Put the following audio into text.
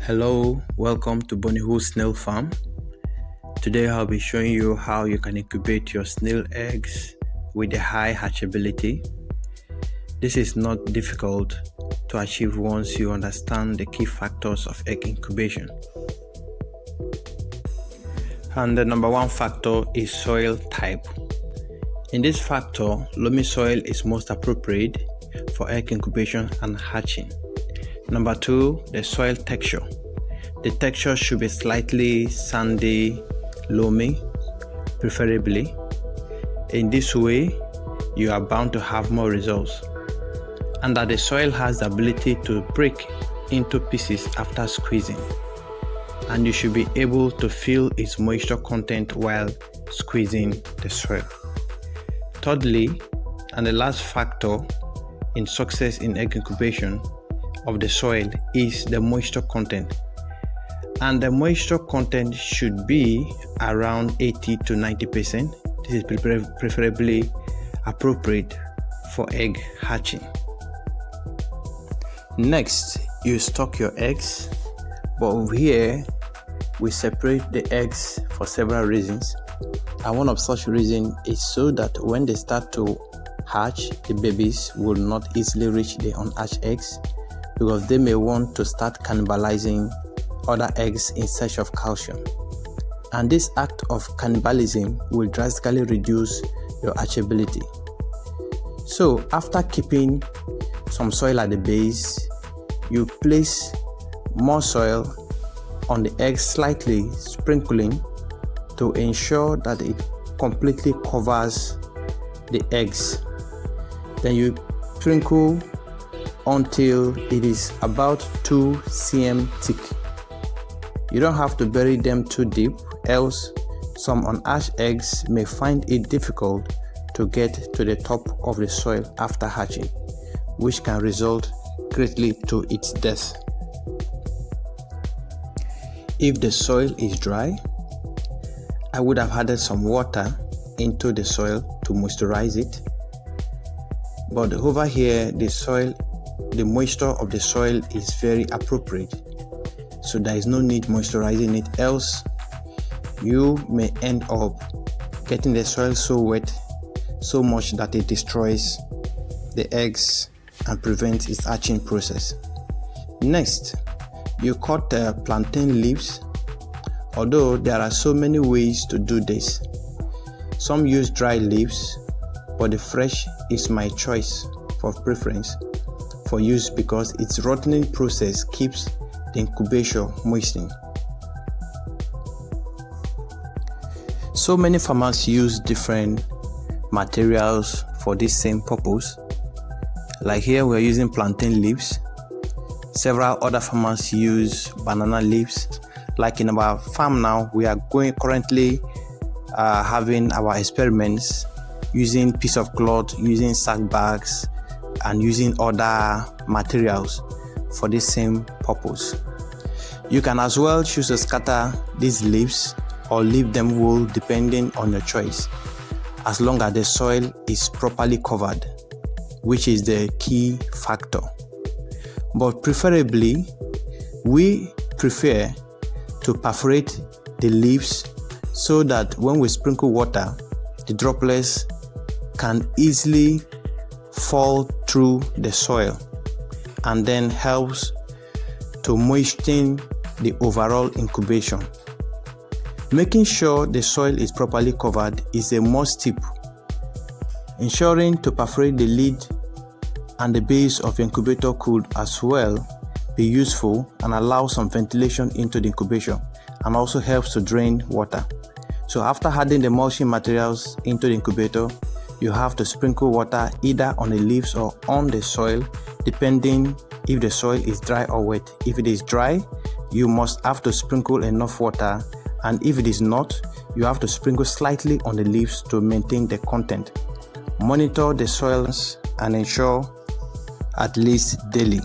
Hello, welcome to Bonniehood snail farm. Today I'll be showing you how you can incubate your snail eggs with a high hatchability. This is not difficult to achieve once you understand the key factors of egg incubation. And the number one factor is soil type. In this factor, loamy soil is most appropriate for egg incubation and hatching. Number two, the soil texture. The texture should be slightly sandy, loamy, preferably. In this way, you are bound to have more results. And that the soil has the ability to break into pieces after squeezing. And you should be able to feel its moisture content while squeezing the soil. Thirdly, and the last factor in success in egg incubation of the soil is the moisture content. And the moisture content should be around 80 to 90%. This is preferably appropriate for egg hatching. Next, you stock your eggs, but over here we separate the eggs for several reasons. And one of such reasons is so that when they start to hatch, the babies will not easily reach the unhatched eggs, because they may want to start cannibalizing other eggs in search of calcium. And this act of cannibalism will drastically reduce your hatchability. So after keeping some soil at the base, you place more soil on the egg, slightly sprinkling to ensure that it completely covers the eggs. Then you sprinkle until it is about 2 cm thick. You don't have to bury them too deep, else some unhatched eggs may find it difficult to get to the top of the soil after hatching, which can result greatly to its death. If the soil is dry, I would have added some water into the soil to moisturize it. But over here, the moisture of the soil is very appropriate, so there is no need moisturizing it, else you may end up getting the soil so wet so much that it destroys the eggs and prevents its hatching process. Next, you cut the plantain leaves. Although there are so many ways to do this, some use dry leaves, but the fresh is my choice for preference for use because its rotting process keeps the incubation moistened. So many farmers use different materials for this same purpose. Like here we're using plantain leaves. Several other farmers use banana leaves. Like in our farm now, we are currently having our experiments using piece of cloth, using sack bags, and using other materials for this same purpose. You can as well choose to scatter these leaves or leave them whole depending on your choice, as long as the soil is properly covered, which is the key factor. But preferably, we prefer to perforate the leaves so that when we sprinkle water, the droplets can easily fall through the soil and then helps to moisten the overall incubation. Making sure the soil is properly covered is a must tip. Ensuring to perforate the lid and the base of the incubator could as well be useful and allow some ventilation into the incubation, and also helps to drain water. So after adding the mulching materials into the incubator, you have to sprinkle water either on the leaves or on the soil, depending if the soil is dry or wet. If it is dry, you must have to sprinkle enough water, and if it is not, you have to sprinkle slightly on the leaves to maintain the content. Monitor the soils and ensure at least daily.